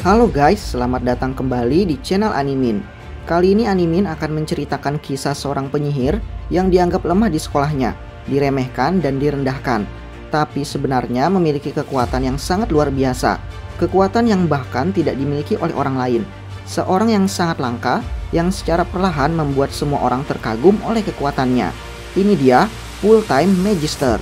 Halo guys, selamat datang kembali di channel Animin. Kali ini Animin akan menceritakan kisah seorang penyihir yang dianggap lemah di sekolahnya, diremehkan dan direndahkan. Tapi sebenarnya memiliki kekuatan yang sangat luar biasa. Kekuatan yang bahkan tidak dimiliki oleh orang lain. Seorang yang sangat langka, yang secara perlahan membuat semua orang terkagum oleh kekuatannya. Ini dia, Full-Time Magister.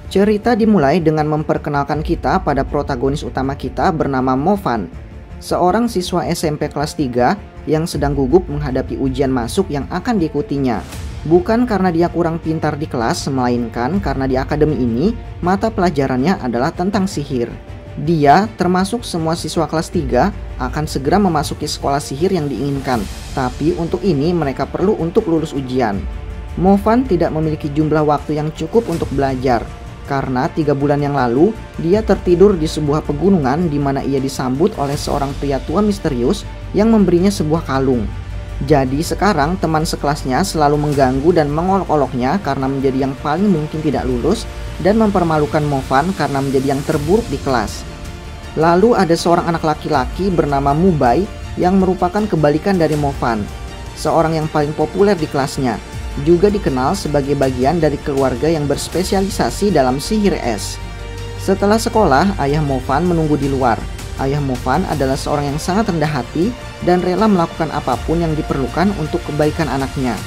Cerita dimulai dengan memperkenalkan kita pada protagonis utama kita bernama Movan, seorang siswa SMP kelas 3 yang sedang gugup menghadapi ujian masuk yang akan diikutinya. Bukan karena dia kurang pintar di kelas, melainkan karena di akademi ini mata pelajarannya adalah tentang sihir. Dia, termasuk semua siswa kelas 3, akan segera memasuki sekolah sihir yang diinginkan, tapi untuk ini mereka perlu untuk lulus ujian. Movan tidak memiliki jumlah waktu yang cukup untuk belajar. Karena 3 bulan yang lalu, dia tertidur di sebuah pegunungan di mana ia disambut oleh seorang pria tua misterius yang memberinya sebuah kalung. Jadi sekarang teman sekelasnya selalu mengganggu dan mengolok-oloknya karena menjadi yang paling mungkin tidak lulus dan mempermalukan Movan karena menjadi yang terburuk di kelas. Lalu ada seorang anak laki-laki bernama Mubai yang merupakan kebalikan dari Movan, seorang yang paling populer di kelasnya. Juga dikenal sebagai bagian dari keluarga yang berspesialisasi dalam sihir es. Setelah sekolah, ayah Movan menunggu di luar. Ayah Movan adalah seorang yang sangat rendah hati dan rela melakukan apapun yang diperlukan untuk kebaikan anaknya.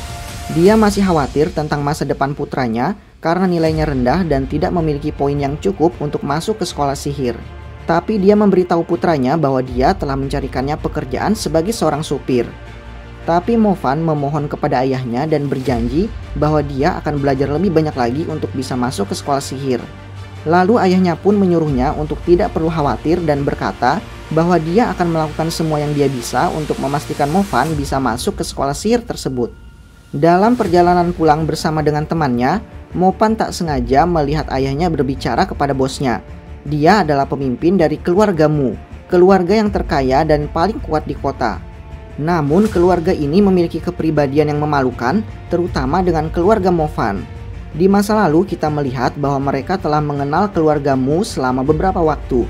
Dia masih khawatir tentang masa depan putranya karena nilainya rendah dan tidak memiliki poin yang cukup untuk masuk ke sekolah sihir. Tapi dia memberitahu putranya bahwa dia telah mencarikannya pekerjaan sebagai seorang supir. Tapi Movan memohon kepada ayahnya dan berjanji bahwa dia akan belajar lebih banyak lagi untuk bisa masuk ke sekolah sihir. Lalu ayahnya pun menyuruhnya untuk tidak perlu khawatir dan berkata bahwa dia akan melakukan semua yang dia bisa untuk memastikan Movan bisa masuk ke sekolah sihir tersebut. Dalam perjalanan pulang bersama dengan temannya, Movan tak sengaja melihat ayahnya berbicara kepada bosnya. Dia adalah pemimpin dari keluarga Mu, keluarga yang terkaya dan paling kuat di kota. Namun keluarga ini memiliki kepribadian yang memalukan, terutama dengan keluarga Movan. Di masa lalu kita melihat bahwa mereka telah mengenal keluarga Mu selama beberapa waktu.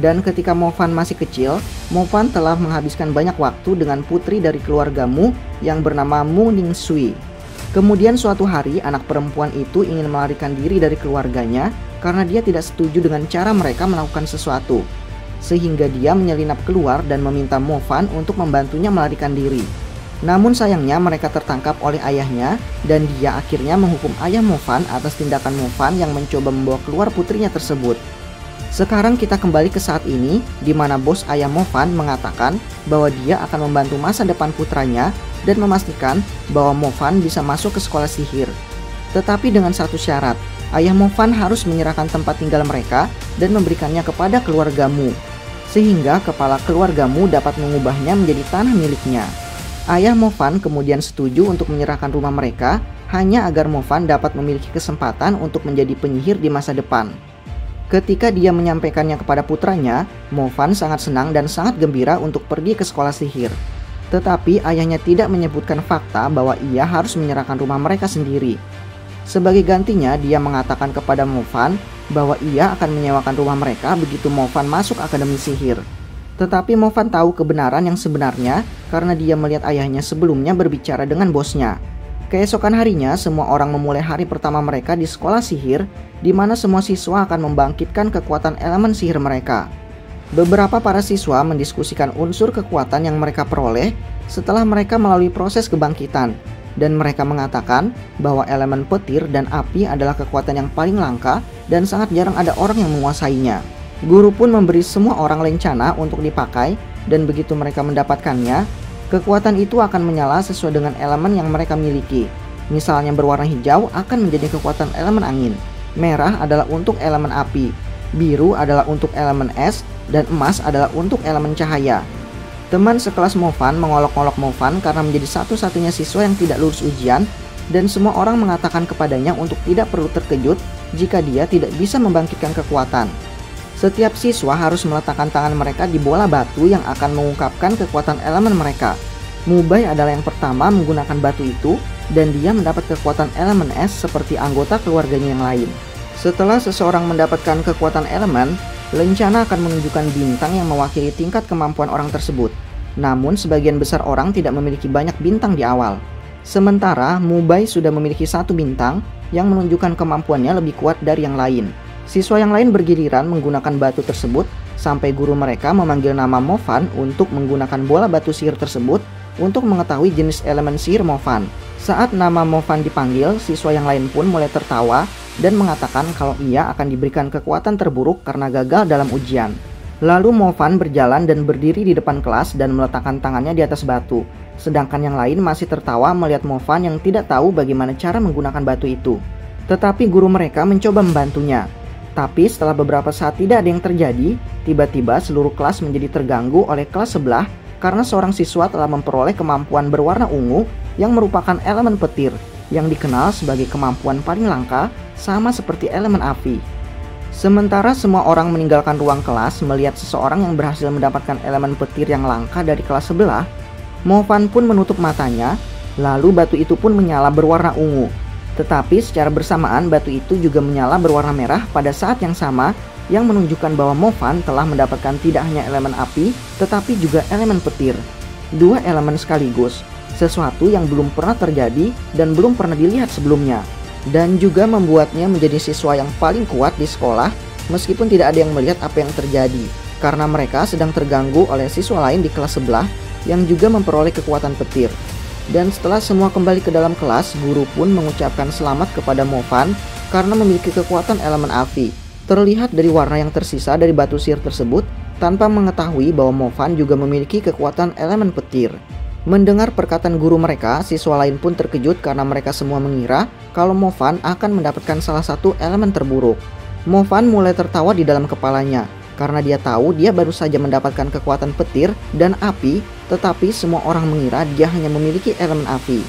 Dan ketika Movan masih kecil, Movan telah menghabiskan banyak waktu dengan putri dari keluarga Mu yang bernama Mu Ningsui. Kemudian suatu hari anak perempuan itu ingin melarikan diri dari keluarganya karena dia tidak setuju dengan cara mereka melakukan sesuatu. Sehingga dia menyelinap keluar dan meminta Movan untuk membantunya melarikan diri. Namun sayangnya mereka tertangkap oleh ayahnya dan dia akhirnya menghukum ayah Movan atas tindakan Movan yang mencoba membawa keluar putrinya tersebut. Sekarang kita kembali ke saat ini di mana bos ayah Movan mengatakan bahwa dia akan membantu masa depan putranya dan memastikan bahwa Movan bisa masuk ke sekolah sihir. Tetapi dengan satu syarat, ayah Movan harus menyerahkan tempat tinggal mereka dan memberikannya kepada keluarga Mu, sehingga kepala keluarga Mu dapat mengubahnya menjadi tanah miliknya. Ayah Movan kemudian setuju untuk menyerahkan rumah mereka hanya agar Movan dapat memiliki kesempatan untuk menjadi penyihir di masa depan. Ketika dia menyampaikannya kepada putranya, Movan sangat senang dan sangat gembira untuk pergi ke sekolah sihir. Tetapi ayahnya tidak menyebutkan fakta bahwa ia harus menyerahkan rumah mereka sendiri. Sebagai gantinya, dia mengatakan kepada Movan bahwa ia akan menyewakan rumah mereka begitu Movan masuk akademi sihir. Tetapi Movan tahu kebenaran yang sebenarnya karena dia melihat ayahnya sebelumnya berbicara dengan bosnya. Keesokan harinya, semua orang memulai hari pertama mereka di sekolah sihir, di mana semua siswa akan membangkitkan kekuatan elemen sihir mereka. Beberapa para siswa mendiskusikan unsur kekuatan yang mereka peroleh setelah mereka melalui proses kebangkitan. Dan mereka mengatakan bahwa elemen petir dan api adalah kekuatan yang paling langka dan sangat jarang ada orang yang menguasainya. Guru pun memberi semua orang lencana untuk dipakai dan begitu mereka mendapatkannya, kekuatan itu akan menyala sesuai dengan elemen yang mereka miliki. Misalnya berwarna hijau akan menjadi kekuatan elemen angin, merah adalah untuk elemen api, biru adalah untuk elemen es, dan emas adalah untuk elemen cahaya. Teman sekelas Movan mengolok-olok Movan karena menjadi satu-satunya siswa yang tidak lulus ujian dan semua orang mengatakan kepadanya untuk tidak perlu terkejut jika dia tidak bisa membangkitkan kekuatan. Setiap siswa harus meletakkan tangan mereka di bola batu yang akan mengungkapkan kekuatan elemen mereka. Mubai adalah yang pertama menggunakan batu itu dan dia mendapat kekuatan elemen es seperti anggota keluarganya yang lain. Setelah seseorang mendapatkan kekuatan elemen, lencana akan menunjukkan bintang yang mewakili tingkat kemampuan orang tersebut. Namun sebagian besar orang tidak memiliki banyak bintang di awal. Sementara Mubai sudah memiliki satu bintang yang menunjukkan kemampuannya lebih kuat dari yang lain. Siswa yang lain bergiliran menggunakan batu tersebut sampai guru mereka memanggil nama Movan untuk menggunakan bola batu sihir tersebut untuk mengetahui jenis elemen sihir Movan. Saat nama Movan dipanggil, siswa yang lain pun mulai tertawa dan mengatakan kalau ia akan diberikan kekuatan terburuk karena gagal dalam ujian. Lalu Movan berjalan dan berdiri di depan kelas dan meletakkan tangannya di atas batu. Sedangkan yang lain masih tertawa melihat Movan yang tidak tahu bagaimana cara menggunakan batu itu. Tetapi guru mereka mencoba membantunya. Tapi setelah beberapa saat tidak ada yang terjadi, tiba-tiba seluruh kelas menjadi terganggu oleh kelas sebelah karena seorang siswa telah memperoleh kemampuan berwarna ungu yang merupakan elemen petir yang dikenal sebagai kemampuan paling langka, sama seperti elemen api. Sementara semua orang meninggalkan ruang kelas melihat seseorang yang berhasil mendapatkan elemen petir yang langka dari kelas sebelah, Movan pun menutup matanya, lalu batu itu pun menyala berwarna ungu. Tetapi secara bersamaan batu itu juga menyala berwarna merah pada saat yang sama, yang menunjukkan bahwa Movan telah mendapatkan tidak hanya elemen api, tetapi juga elemen petir. Dua elemen sekaligus, sesuatu yang belum pernah terjadi dan belum pernah dilihat sebelumnya. Dan juga membuatnya menjadi siswa yang paling kuat di sekolah, meskipun tidak ada yang melihat apa yang terjadi, karena mereka sedang terganggu oleh siswa lain di kelas sebelah yang juga memperoleh kekuatan petir. Dan setelah semua kembali ke dalam kelas, guru pun mengucapkan selamat kepada Movan karena memiliki kekuatan elemen api. Terlihat dari warna yang tersisa dari batu sihir tersebut, tanpa mengetahui bahwa Movan juga memiliki kekuatan elemen petir. Mendengar perkataan guru mereka, siswa lain pun terkejut karena mereka semua mengira kalau Movan akan mendapatkan salah satu elemen terburuk. Movan mulai tertawa di dalam kepalanya karena dia tahu dia baru saja mendapatkan kekuatan petir dan api, tetapi semua orang mengira dia hanya memiliki elemen api.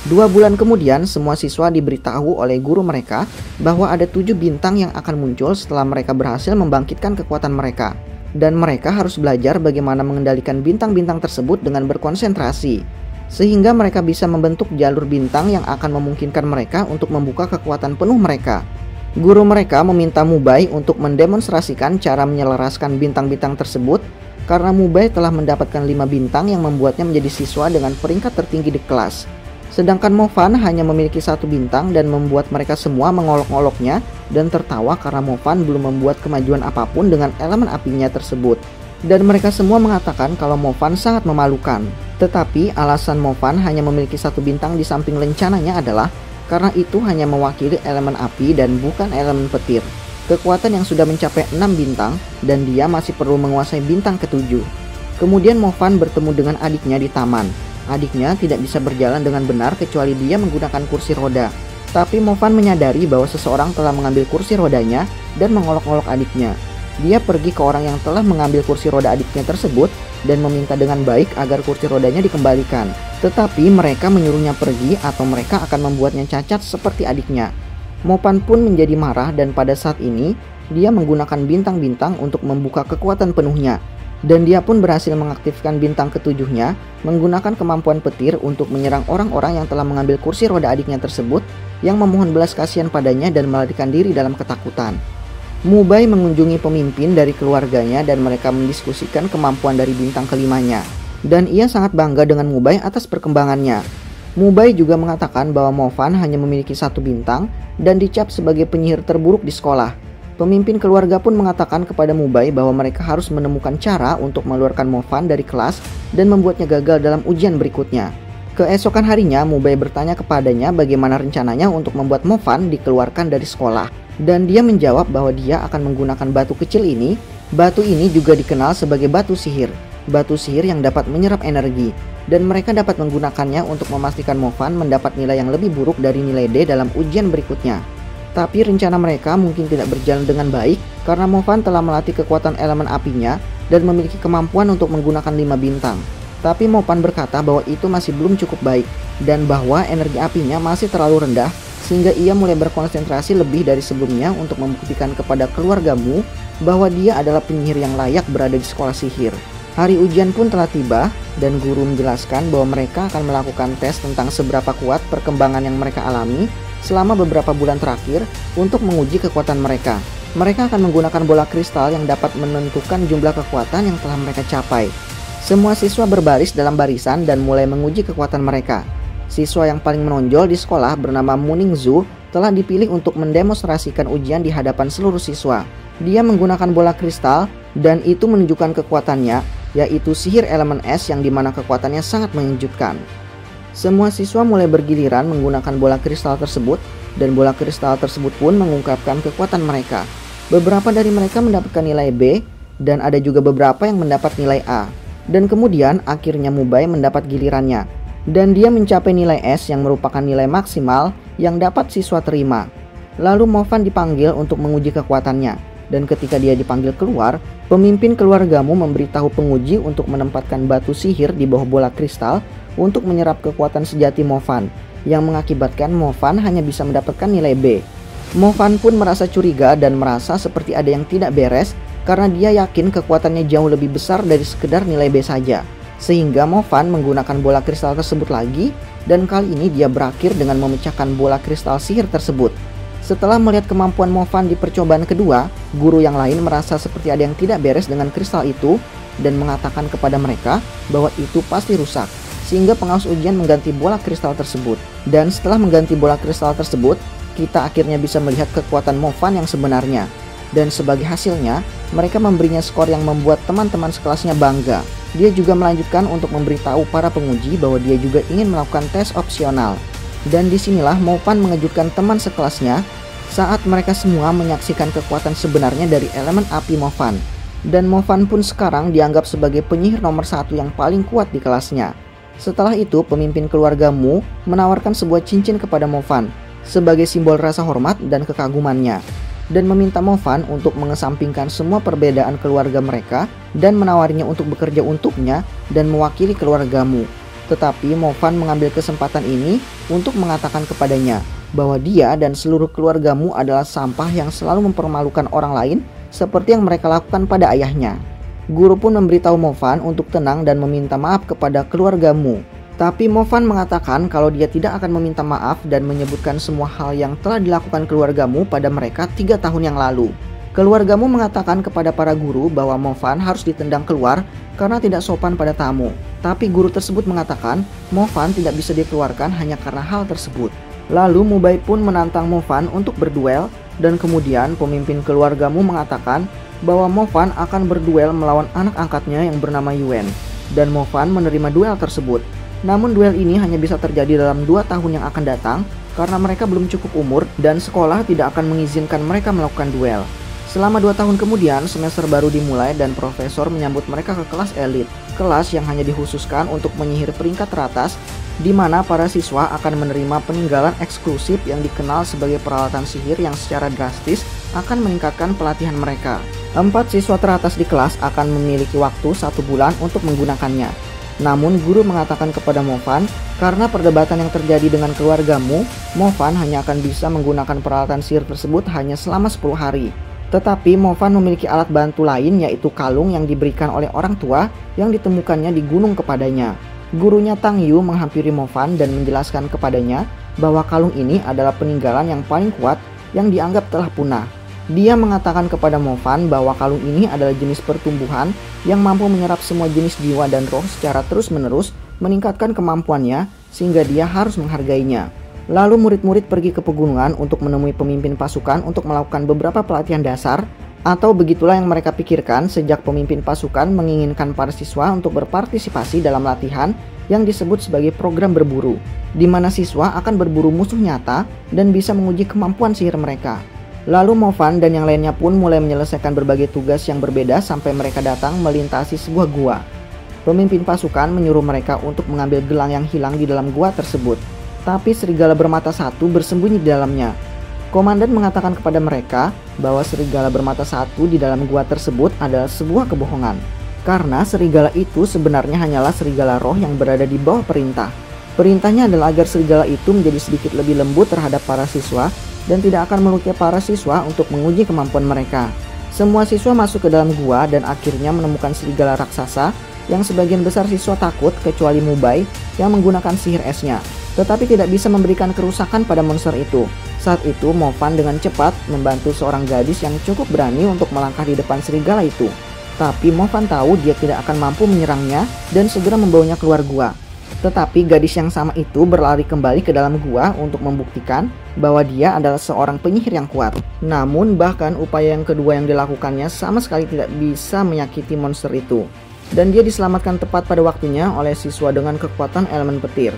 2 bulan kemudian, semua siswa diberitahu oleh guru mereka bahwa ada 7 bintang yang akan muncul setelah mereka berhasil membangkitkan kekuatan mereka. Dan mereka harus belajar bagaimana mengendalikan bintang-bintang tersebut dengan berkonsentrasi, sehingga mereka bisa membentuk jalur bintang yang akan memungkinkan mereka untuk membuka kekuatan penuh mereka. Guru mereka meminta Mubai untuk mendemonstrasikan cara menyelaraskan bintang-bintang tersebut, karena Mubai telah mendapatkan 5 bintang yang membuatnya menjadi siswa dengan peringkat tertinggi di kelas. Sedangkan Movan hanya memiliki 1 bintang dan membuat mereka semua mengolok-oloknya dan tertawa karena Movan belum membuat kemajuan apapun dengan elemen apinya tersebut. Dan mereka semua mengatakan kalau Movan sangat memalukan. Tetapi alasan Movan hanya memiliki 1 bintang di samping lencananya adalah karena itu hanya mewakili elemen api dan bukan elemen petir. Kekuatan yang sudah mencapai 6 bintang dan dia masih perlu menguasai bintang ke-7. Kemudian Movan bertemu dengan adiknya di taman. Adiknya tidak bisa berjalan dengan benar kecuali dia menggunakan kursi roda. Tapi Movan menyadari bahwa seseorang telah mengambil kursi rodanya dan mengolok-olok adiknya. Dia pergi ke orang yang telah mengambil kursi roda adiknya tersebut dan meminta dengan baik agar kursi rodanya dikembalikan. Tetapi mereka menyuruhnya pergi atau mereka akan membuatnya cacat seperti adiknya. Movan pun menjadi marah dan pada saat ini dia menggunakan bintang-bintang untuk membuka kekuatan penuhnya. Dan dia pun berhasil mengaktifkan bintang ke-7-nya menggunakan kemampuan petir untuk menyerang orang-orang yang telah mengambil kursi roda adiknya tersebut yang memohon belas kasihan padanya dan melarikan diri dalam ketakutan. Mubai mengunjungi pemimpin dari keluarganya dan mereka mendiskusikan kemampuan dari bintang kelimanya. Dan ia sangat bangga dengan Mubai atas perkembangannya. Mubai juga mengatakan bahwa Movan hanya memiliki 1 bintang dan dicap sebagai penyihir terburuk di sekolah. Pemimpin keluarga pun mengatakan kepada Mubai bahwa mereka harus menemukan cara untuk mengeluarkan Movan dari kelas dan membuatnya gagal dalam ujian berikutnya. Keesokan harinya, Mubai bertanya kepadanya bagaimana rencananya untuk membuat Movan dikeluarkan dari sekolah. Dan dia menjawab bahwa dia akan menggunakan batu kecil ini. Batu ini juga dikenal sebagai batu sihir. Batu sihir yang dapat menyerap energi. Dan mereka dapat menggunakannya untuk memastikan Movan mendapat nilai yang lebih buruk dari nilai D dalam ujian berikutnya. Tapi rencana mereka mungkin tidak berjalan dengan baik karena Movan telah melatih kekuatan elemen apinya dan memiliki kemampuan untuk menggunakan 5 bintang. Tapi Movan berkata bahwa itu masih belum cukup baik dan bahwa energi apinya masih terlalu rendah sehingga ia mulai berkonsentrasi lebih dari sebelumnya untuk membuktikan kepada keluargamu bahwa dia adalah penyihir yang layak berada di sekolah sihir. Hari ujian pun telah tiba dan guru menjelaskan bahwa mereka akan melakukan tes tentang seberapa kuat perkembangan yang mereka alami selama beberapa bulan terakhir untuk menguji kekuatan mereka. Mereka akan menggunakan bola kristal yang dapat menentukan jumlah kekuatan yang telah mereka capai. Semua siswa berbaris dalam barisan dan mulai menguji kekuatan mereka. Siswa yang paling menonjol di sekolah bernama Muning Zhu telah dipilih untuk mendemonstrasikan ujian di hadapan seluruh siswa. Dia menggunakan bola kristal dan itu menunjukkan kekuatannya, yaitu sihir elemen es yang dimana kekuatannya sangat mengejutkan. Semua siswa mulai bergiliran menggunakan bola kristal tersebut dan bola kristal tersebut pun mengungkapkan kekuatan mereka. Beberapa dari mereka mendapatkan nilai B dan ada juga beberapa yang mendapat nilai A. Dan kemudian akhirnya Mubai mendapat gilirannya dan dia mencapai nilai S yang merupakan nilai maksimal yang dapat siswa terima. Lalu Mofan dipanggil untuk menguji kekuatannya. Dan ketika dia dipanggil keluar, pemimpin keluargamu memberitahu penguji untuk menempatkan batu sihir di bawah bola kristal untuk menyerap kekuatan sejati Mofan, yang mengakibatkan Mofan hanya bisa mendapatkan nilai B. Mofan pun merasa curiga dan merasa seperti ada yang tidak beres karena dia yakin kekuatannya jauh lebih besar dari sekedar nilai B saja. Sehingga Mofan menggunakan bola kristal tersebut lagi dan kali ini dia berakhir dengan memecahkan bola kristal sihir tersebut. Setelah melihat kemampuan Mofan di percobaan kedua, guru yang lain merasa seperti ada yang tidak beres dengan kristal itu dan mengatakan kepada mereka bahwa itu pasti rusak. Sehingga pengawas ujian mengganti bola kristal tersebut. Dan setelah mengganti bola kristal tersebut, kita akhirnya bisa melihat kekuatan Mofan yang sebenarnya. Dan sebagai hasilnya, mereka memberinya skor yang membuat teman-teman sekelasnya bangga. Dia juga melanjutkan untuk memberitahu para penguji bahwa dia juga ingin melakukan tes opsional. Dan disinilah Mofan mengejutkan teman sekelasnya saat mereka semua menyaksikan kekuatan sebenarnya dari elemen api Mofan. Dan Mofan pun sekarang dianggap sebagai penyihir nomor 1 yang paling kuat di kelasnya. Setelah itu, pemimpin keluargamu menawarkan sebuah cincin kepada Mofan sebagai simbol rasa hormat dan kekagumannya, dan meminta Mofan untuk mengesampingkan semua perbedaan keluarga mereka dan menawarinya untuk bekerja untuknya dan mewakili keluargamu. Tetapi Mofan mengambil kesempatan ini untuk mengatakan kepadanya bahwa dia dan seluruh keluargamu adalah sampah yang selalu mempermalukan orang lain seperti yang mereka lakukan pada ayahnya. Guru pun memberitahu Mofan untuk tenang dan meminta maaf kepada keluargamu. Tapi Mofan mengatakan kalau dia tidak akan meminta maaf dan menyebutkan semua hal yang telah dilakukan keluargamu pada mereka 3 tahun yang lalu. Keluargamu mengatakan kepada para guru bahwa Mofan harus ditendang keluar karena tidak sopan pada tamu. Tapi guru tersebut mengatakan Mofan tidak bisa dikeluarkan hanya karena hal tersebut. Lalu Mubai pun menantang Mofan untuk berduel dan kemudian pemimpin keluargamu mengatakan bahwa Mofan akan berduel melawan anak angkatnya yang bernama Yuen. Dan Mofan menerima duel tersebut. Namun duel ini hanya bisa terjadi dalam 2 tahun yang akan datang karena mereka belum cukup umur dan sekolah tidak akan mengizinkan mereka melakukan duel. Selama 2 tahun kemudian, semester baru dimulai dan profesor menyambut mereka ke kelas elit. Kelas yang hanya dikhususkan untuk menyihir peringkat teratas, di mana para siswa akan menerima peninggalan eksklusif yang dikenal sebagai peralatan sihir yang secara drastis akan meningkatkan pelatihan mereka. 4 siswa teratas di kelas akan memiliki waktu 1 bulan untuk menggunakannya. Namun guru mengatakan kepada Mofan, karena perdebatan yang terjadi dengan keluargamu, Mofan hanya akan bisa menggunakan peralatan sihir tersebut hanya selama 10 hari. Tetapi Mofan memiliki alat bantu lain yaitu kalung yang diberikan oleh orang tua yang ditemukannya di gunung kepadanya. Gurunya Tang Yu menghampiri Mofan dan menjelaskan kepadanya bahwa kalung ini adalah peninggalan yang paling kuat yang dianggap telah punah. Dia mengatakan kepada Mofan bahwa kalung ini adalah jenis pertumbuhan yang mampu menyerap semua jenis jiwa dan roh secara terus-menerus, meningkatkan kemampuannya sehingga dia harus menghargainya. Lalu murid-murid pergi ke pegunungan untuk menemui pemimpin pasukan untuk melakukan beberapa pelatihan dasar, atau begitulah yang mereka pikirkan sejak pemimpin pasukan menginginkan para siswa untuk berpartisipasi dalam latihan yang disebut sebagai program berburu, di mana siswa akan berburu musuh nyata dan bisa menguji kemampuan sihir mereka. Lalu Mofan dan yang lainnya pun mulai menyelesaikan berbagai tugas yang berbeda sampai mereka datang melintasi sebuah gua. Pemimpin pasukan menyuruh mereka untuk mengambil gelang yang hilang di dalam gua tersebut. Tapi serigala bermata 1 bersembunyi di dalamnya. Komandan mengatakan kepada mereka bahwa serigala bermata 1 di dalam gua tersebut adalah sebuah kebohongan. Karena serigala itu sebenarnya hanyalah serigala roh yang berada di bawah perintah. Perintahnya adalah agar serigala itu menjadi sedikit lebih lembut terhadap para siswa dan tidak akan melukai para siswa untuk menguji kemampuan mereka. Semua siswa masuk ke dalam gua dan akhirnya menemukan serigala raksasa yang sebagian besar siswa takut kecuali Mubai yang menggunakan sihir esnya. tetapi tidak bisa memberikan kerusakan pada monster itu. Saat itu Movan dengan cepat membantu seorang gadis yang cukup berani untuk melangkah di depan serigala itu. Tapi Movan tahu dia tidak akan mampu menyerangnya dan segera membawanya keluar gua. Tetapi gadis yang sama itu berlari kembali ke dalam gua untuk membuktikan bahwa dia adalah seorang penyihir yang kuat. Namun bahkan upaya yang kedua yang dilakukannya sama sekali tidak bisa menyakiti monster itu. Dan dia diselamatkan tepat pada waktunya oleh siswa dengan kekuatan elemen petir.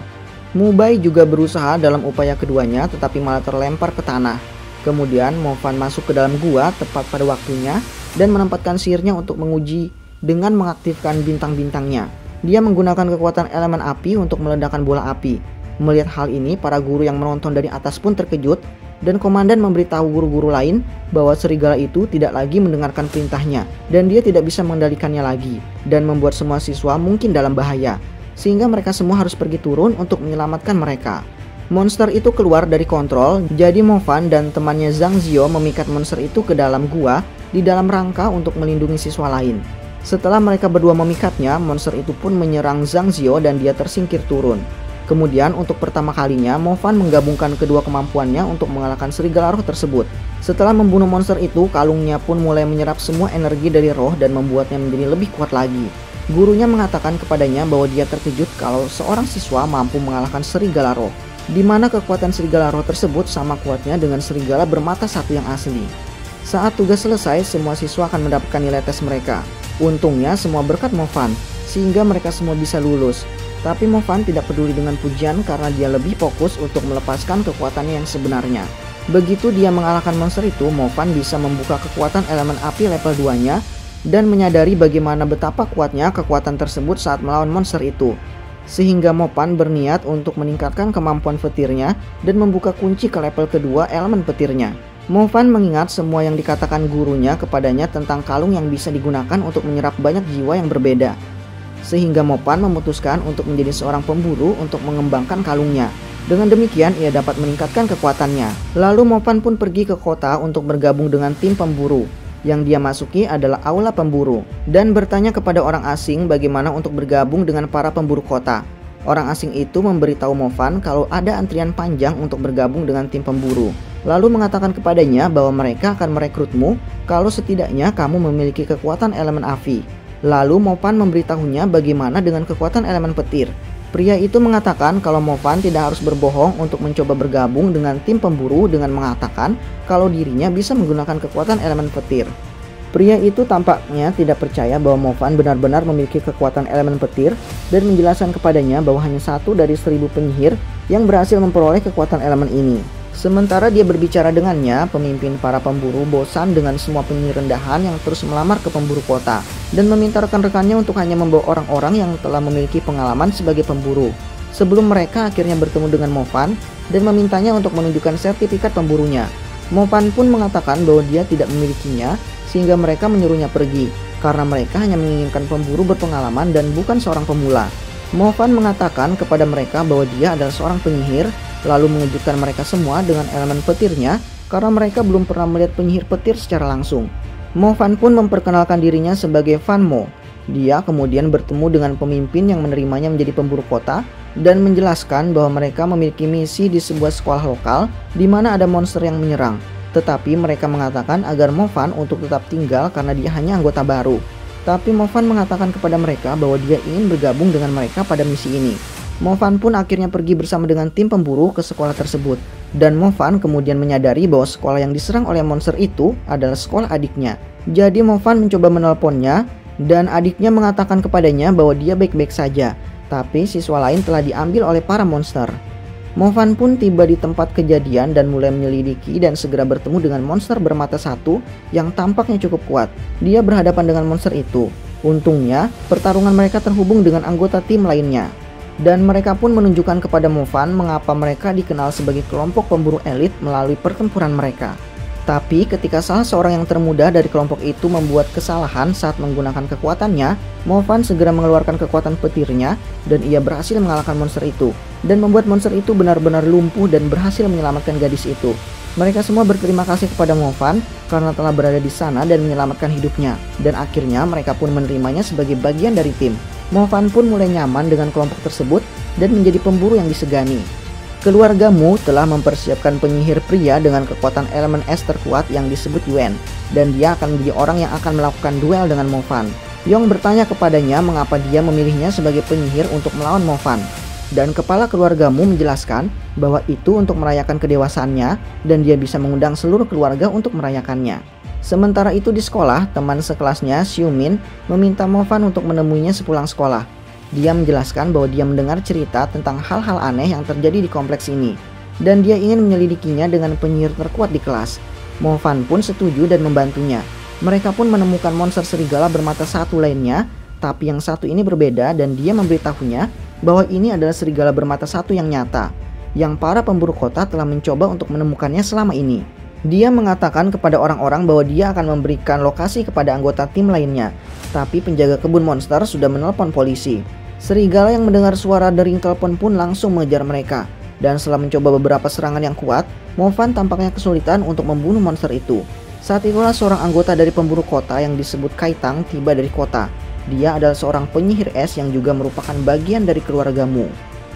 Mubai juga berusaha dalam upaya keduanya tetapi malah terlempar ke tanah. Kemudian Movan masuk ke dalam gua tepat pada waktunya dan menempatkan sihirnya untuk menguji dengan mengaktifkan bintang-bintangnya. Dia menggunakan kekuatan elemen api untuk meledakkan bola api. Melihat hal ini, para guru yang menonton dari atas pun terkejut dan komandan memberitahu guru-guru lain bahwa serigala itu tidak lagi mendengarkan perintahnya dan dia tidak bisa mengendalikannya lagi dan membuat semua siswa mungkin dalam bahaya, sehingga mereka semua harus pergi turun untuk menyelamatkan mereka. Monster itu keluar dari kontrol, jadi Movan dan temannya Zhang Zio memikat monster itu ke dalam gua di dalam rangka untuk melindungi siswa lain. Setelah mereka berdua memikatnya, monster itu pun menyerang Zhang Zio dan dia tersingkir turun. Kemudian untuk pertama kalinya Movan menggabungkan kedua kemampuannya untuk mengalahkan serigala roh tersebut. Setelah membunuh monster itu, kalungnya pun mulai menyerap semua energi dari roh dan membuatnya menjadi lebih kuat lagi. Gurunya mengatakan kepadanya bahwa dia terkejut kalau seorang siswa mampu mengalahkan serigala roh, di mana kekuatan serigala roh tersebut sama kuatnya dengan serigala bermata satu yang asli. Saat tugas selesai, semua siswa akan mendapatkan nilai tes mereka. Untungnya semua berkat Movan, sehingga mereka semua bisa lulus. Tapi Movan tidak peduli dengan pujian karena dia lebih fokus untuk melepaskan kekuatannya yang sebenarnya. Begitu dia mengalahkan monster itu, Movan bisa membuka kekuatan elemen api level 2-nya dan menyadari bagaimana betapa kuatnya kekuatan tersebut saat melawan monster itu. Sehingga Movan berniat untuk meningkatkan kemampuan petirnya dan membuka kunci ke level kedua elemen petirnya. Movan mengingat semua yang dikatakan gurunya kepadanya tentang kalung yang bisa digunakan untuk menyerap banyak jiwa yang berbeda. Sehingga Movan memutuskan untuk menjadi seorang pemburu untuk mengembangkan kalungnya. Dengan demikian ia dapat meningkatkan kekuatannya. Lalu Movan pun pergi ke kota untuk bergabung dengan tim pemburu. Yang dia masuki adalah aula pemburu dan bertanya kepada orang asing bagaimana untuk bergabung dengan para pemburu kota. Orang asing itu memberitahu Movan kalau ada antrian panjang untuk bergabung dengan tim pemburu. Lalu mengatakan kepadanya bahwa mereka akan merekrutmu kalau setidaknya kamu memiliki kekuatan elemen api. Lalu Movan memberitahunya bagaimana dengan kekuatan elemen petir. Pria itu mengatakan kalau Movan tidak harus berbohong untuk mencoba bergabung dengan tim pemburu dengan mengatakan kalau dirinya bisa menggunakan kekuatan elemen petir. Pria itu tampaknya tidak percaya bahwa Movan benar-benar memiliki kekuatan elemen petir dan menjelaskan kepadanya bahwa hanya 1 dari 1000 penyihir yang berhasil memperoleh kekuatan elemen ini. Sementara dia berbicara dengannya, pemimpin para pemburu bosan dengan semua penyihir rendahan yang terus melamar ke pemburu kota dan meminta rekan-rekannya untuk hanya membawa orang-orang yang telah memiliki pengalaman sebagai pemburu. Sebelum mereka akhirnya bertemu dengan Movan dan memintanya untuk menunjukkan sertifikat pemburunya. Movan pun mengatakan bahwa dia tidak memilikinya, sehingga mereka menyuruhnya pergi karena mereka hanya menginginkan pemburu berpengalaman dan bukan seorang pemula. Movan mengatakan kepada mereka bahwa dia adalah seorang penyihir, lalu mengejutkan mereka semua dengan elemen petirnya karena mereka belum pernah melihat penyihir petir secara langsung. Movan pun memperkenalkan dirinya sebagai Van Mo. Dia kemudian bertemu dengan pemimpin yang menerimanya menjadi pemburu kota dan menjelaskan bahwa mereka memiliki misi di sebuah sekolah lokal di mana ada monster yang menyerang. Tetapi mereka mengatakan agar Movan untuk tetap tinggal karena dia hanya anggota baru. Tapi Movan mengatakan kepada mereka bahwa dia ingin bergabung dengan mereka pada misi ini. Movan pun akhirnya pergi bersama dengan tim pemburu ke sekolah tersebut. Dan Movan kemudian menyadari bahwa sekolah yang diserang oleh monster itu adalah sekolah adiknya. Jadi Movan mencoba menelponnya dan adiknya mengatakan kepadanya bahwa dia baik-baik saja. Tapi siswa lain telah diambil oleh para monster. Movan pun tiba di tempat kejadian dan mulai menyelidiki dan segera bertemu dengan monster bermata satu yang tampaknya cukup kuat. Dia berhadapan dengan monster itu. Untungnya, pertarungan mereka terhubung dengan anggota tim lainnya. Dan mereka pun menunjukkan kepada Movan mengapa mereka dikenal sebagai kelompok pemburu elit melalui pertempuran mereka. Tapi ketika salah seorang yang termuda dari kelompok itu membuat kesalahan saat menggunakan kekuatannya, Movan segera mengeluarkan kekuatan petirnya dan ia berhasil mengalahkan monster itu dan membuat monster itu benar-benar lumpuh dan berhasil menyelamatkan gadis itu. Mereka semua berterima kasih kepada Movan karena telah berada di sana dan menyelamatkan hidupnya, dan akhirnya mereka pun menerimanya sebagai bagian dari tim. Movan pun mulai nyaman dengan kelompok tersebut dan menjadi pemburu yang disegani. Keluargamu telah mempersiapkan penyihir pria dengan kekuatan elemen es terkuat yang disebut Yuan, dan dia akan menjadi orang yang akan melakukan duel dengan Mo Fan. Yong bertanya kepadanya mengapa dia memilihnya sebagai penyihir untuk melawan Mo Fan. Dan kepala keluargamu menjelaskan bahwa itu untuk merayakan kedewasaannya dan dia bisa mengundang seluruh keluarga untuk merayakannya. Sementara itu di sekolah, teman sekelasnya, Xiumin, meminta Mo Fan untuk menemuinya sepulang sekolah. Dia menjelaskan bahwa dia mendengar cerita tentang hal-hal aneh yang terjadi di kompleks ini, dan dia ingin menyelidikinya dengan penyihir terkuat di kelas. Mo Fan pun setuju dan membantunya. Mereka pun menemukan monster serigala bermata satu lainnya, tapi yang satu ini berbeda dan dia memberitahunya bahwa ini adalah serigala bermata satu yang nyata, yang para pemburu kota telah mencoba untuk menemukannya selama ini. Dia mengatakan kepada orang-orang bahwa dia akan memberikan lokasi kepada anggota tim lainnya, tapi penjaga kebun monster sudah menelpon polisi. Serigala yang mendengar suara dering telepon pun langsung mengejar mereka, dan setelah mencoba beberapa serangan yang kuat, Mo Fan tampaknya kesulitan untuk membunuh monster itu. Saat itulah seorang anggota dari pemburu kota yang disebut Kaitang tiba dari kota. Dia adalah seorang penyihir es yang juga merupakan bagian dari keluargamu.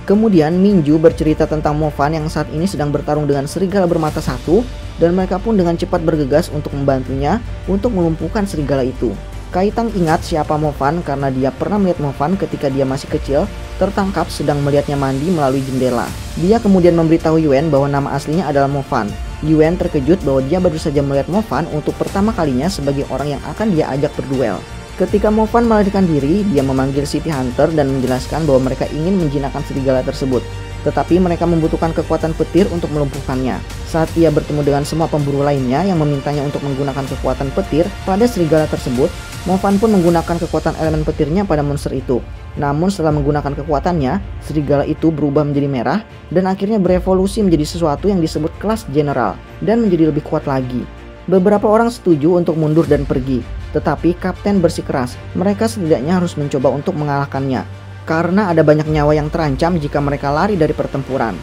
Kemudian Minju bercerita tentang Mo Fan yang saat ini sedang bertarung dengan serigala bermata satu, dan mereka pun dengan cepat bergegas untuk membantunya untuk melumpuhkan serigala itu. Kaitang ingat siapa Mo Fan karena dia pernah melihat Mo Fan ketika dia masih kecil tertangkap sedang melihatnya mandi melalui jendela. Dia kemudian memberitahu Yuan bahwa nama aslinya adalah Mo Fan. Yuan terkejut bahwa dia baru saja melihat Mo Fan untuk pertama kalinya sebagai orang yang akan dia ajak berduel. Ketika Mo Fan melarikan diri, dia memanggil City Hunter dan menjelaskan bahwa mereka ingin menjinakkan serigala tersebut. Tetapi mereka membutuhkan kekuatan petir untuk melumpuhkannya. Saat ia bertemu dengan semua pemburu lainnya yang memintanya untuk menggunakan kekuatan petir pada serigala tersebut, Mo Fan pun menggunakan kekuatan elemen petirnya pada monster itu. Namun setelah menggunakan kekuatannya, serigala itu berubah menjadi merah dan akhirnya berevolusi menjadi sesuatu yang disebut kelas general dan menjadi lebih kuat lagi. Beberapa orang setuju untuk mundur dan pergi, tetapi Kapten bersikeras mereka setidaknya harus mencoba untuk mengalahkannya, karena ada banyak nyawa yang terancam jika mereka lari dari pertempuran.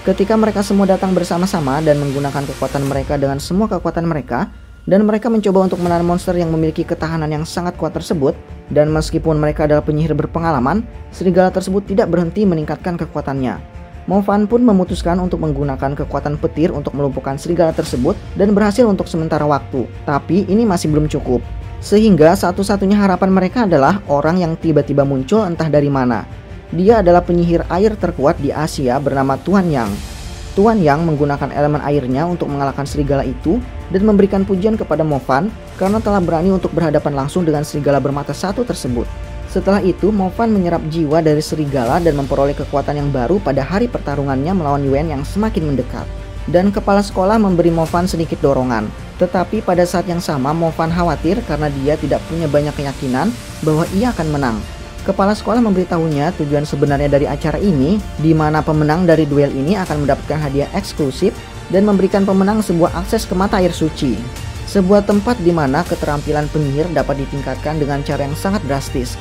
Ketika mereka semua datang bersama-sama dan menggunakan kekuatan mereka dengan semua kekuatan mereka, dan mereka mencoba untuk menahan monster yang memiliki ketahanan yang sangat kuat tersebut, dan meskipun mereka adalah penyihir berpengalaman, serigala tersebut tidak berhenti meningkatkan kekuatannya. Mo Fan pun memutuskan untuk menggunakan kekuatan petir untuk melumpuhkan serigala tersebut dan berhasil untuk sementara waktu. Tapi ini masih belum cukup. Sehingga satu-satunya harapan mereka adalah orang yang tiba-tiba muncul entah dari mana. Dia adalah penyihir air terkuat di Asia bernama Tuan Yang. Tuan Yang menggunakan elemen airnya untuk mengalahkan serigala itu dan memberikan pujian kepada Mo Fan karena telah berani untuk berhadapan langsung dengan serigala bermata satu tersebut. Setelah itu, Mo Fan menyerap jiwa dari serigala dan memperoleh kekuatan yang baru pada hari pertarungannya melawan Yuan yang semakin mendekat. Dan kepala sekolah memberi Mo Fan sedikit dorongan. Tetapi pada saat yang sama, Mo Fan khawatir karena dia tidak punya banyak keyakinan bahwa ia akan menang. Kepala sekolah memberitahunya tujuan sebenarnya dari acara ini, di mana pemenang dari duel ini akan mendapatkan hadiah eksklusif dan memberikan pemenang sebuah akses ke mata air suci. Sebuah tempat di mana keterampilan penyihir dapat ditingkatkan dengan cara yang sangat drastis.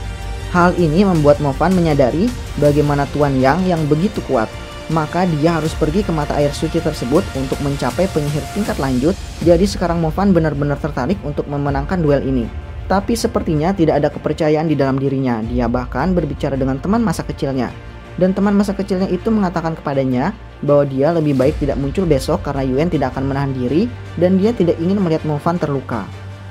Hal ini membuat Mo Fan menyadari bagaimana Tuan Yang yang begitu kuat. Maka dia harus pergi ke mata air suci tersebut untuk mencapai penyihir tingkat lanjut. Jadi sekarang Mo Fan benar-benar tertarik untuk memenangkan duel ini. Tapi sepertinya tidak ada kepercayaan di dalam dirinya. Dia bahkan berbicara dengan teman masa kecilnya. Dan teman masa kecilnya itu mengatakan kepadanya bahwa dia lebih baik tidak muncul besok karena Yuan tidak akan menahan diri dan dia tidak ingin melihat Mo Fan terluka.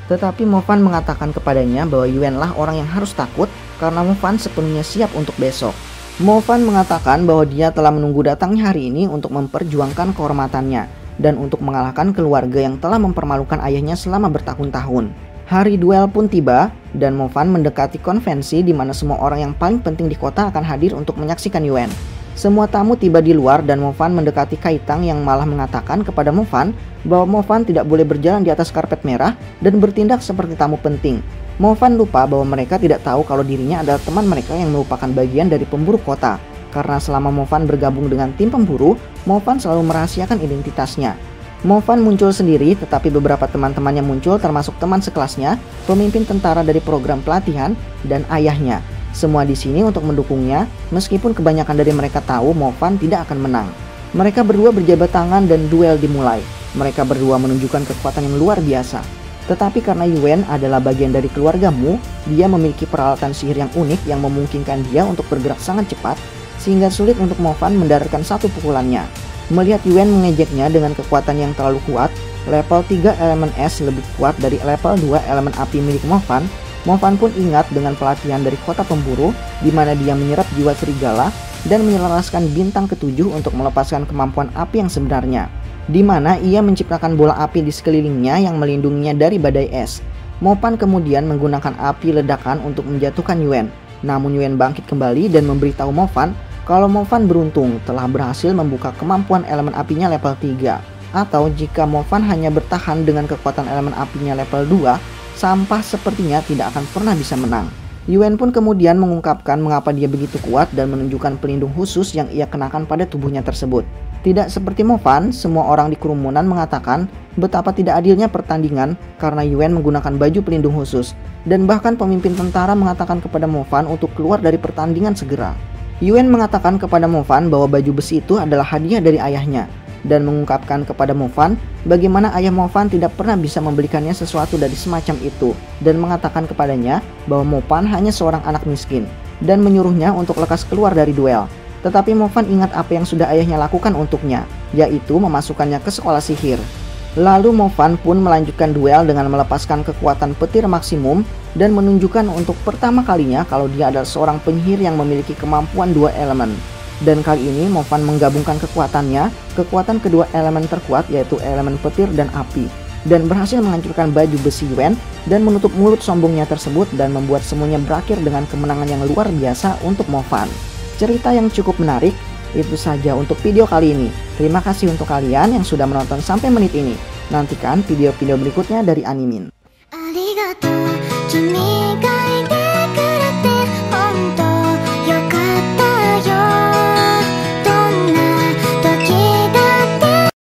Tetapi Mo Fan mengatakan kepadanya bahwa Yuan lah orang yang harus takut karena Mo Fan sepenuhnya siap untuk besok. Mo Fan mengatakan bahwa dia telah menunggu datangnya hari ini untuk memperjuangkan kehormatannya dan untuk mengalahkan keluarga yang telah mempermalukan ayahnya selama bertahun-tahun. Hari duel pun tiba dan Mo Fan mendekati konvensi di mana semua orang yang paling penting di kota akan hadir untuk menyaksikan Yuan. Semua tamu tiba di luar dan Mo Fan mendekati Kaitang yang malah mengatakan kepada Mo Fan bahwa Mo Fan tidak boleh berjalan di atas karpet merah dan bertindak seperti tamu penting. Mo Fan lupa bahwa mereka tidak tahu kalau dirinya adalah teman mereka yang merupakan bagian dari pemburu kota. Karena selama Mo Fan bergabung dengan tim pemburu, Mo Fan selalu merahasiakan identitasnya. Mo Fan muncul sendiri, tetapi beberapa teman-temannya muncul termasuk teman sekelasnya, pemimpin tentara dari program pelatihan, dan ayahnya. Semua di sini untuk mendukungnya, meskipun kebanyakan dari mereka tahu Mo Fan tidak akan menang. Mereka berdua berjabat tangan dan duel dimulai. Mereka berdua menunjukkan kekuatan yang luar biasa. Tetapi karena Yuan adalah bagian dari keluargamu, dia memiliki peralatan sihir yang unik yang memungkinkan dia untuk bergerak sangat cepat, sehingga sulit untuk Mofan mendaratkan satu pukulannya. Melihat Yuen mengejeknya dengan kekuatan yang terlalu kuat, level 3 elemen es lebih kuat dari level 2 elemen api milik Mofan. Mofan pun ingat dengan pelatihan dari kota pemburu, di mana dia menyerap jiwa serigala dan menyelaraskan bintang ketujuh untuk melepaskan kemampuan api yang sebenarnya, di mana ia menciptakan bola api di sekelilingnya yang melindunginya dari badai es. Mofan kemudian menggunakan api ledakan untuk menjatuhkan Yuen. Namun Yuen bangkit kembali dan memberitahu Mofan kalau Mofan beruntung telah berhasil membuka kemampuan elemen apinya level 3. Atau jika Mofan hanya bertahan dengan kekuatan elemen apinya level 2, sampah sepertinya tidak akan pernah bisa menang. Yuen pun kemudian mengungkapkan mengapa dia begitu kuat dan menunjukkan pelindung khusus yang ia kenakan pada tubuhnya tersebut. Tidak seperti Mofan, semua orang di kerumunan mengatakan betapa tidak adilnya pertandingan karena Yuen menggunakan baju pelindung khusus. Dan bahkan pemimpin tentara mengatakan kepada Mofan untuk keluar dari pertandingan segera. Yuen mengatakan kepada Mofan bahwa baju besi itu adalah hadiah dari ayahnya, dan mengungkapkan kepada Mofan bagaimana ayah Mofan tidak pernah bisa membelikannya sesuatu dari semacam itu, dan mengatakan kepadanya bahwa Mofan hanya seorang anak miskin, dan menyuruhnya untuk lekas keluar dari duel. Tetapi Mofan ingat apa yang sudah ayahnya lakukan untuknya, yaitu memasukkannya ke sekolah sihir. Lalu Mofan pun melanjutkan duel dengan melepaskan kekuatan petir maksimum dan menunjukkan untuk pertama kalinya kalau dia adalah seorang penyihir yang memiliki kemampuan 2 elemen. Dan kali ini Mofan menggabungkan kekuatan kedua elemen terkuat yaitu elemen petir dan api, dan berhasil menghancurkan baju besi Yuen dan menutup mulut sombongnya tersebut dan membuat semuanya berakhir dengan kemenangan yang luar biasa untuk Mofan. Cerita yang cukup menarik. Itu saja untuk video kali ini. Terima kasih untuk kalian yang sudah menonton sampai menit ini. Nantikan video-video berikutnya dari Animin.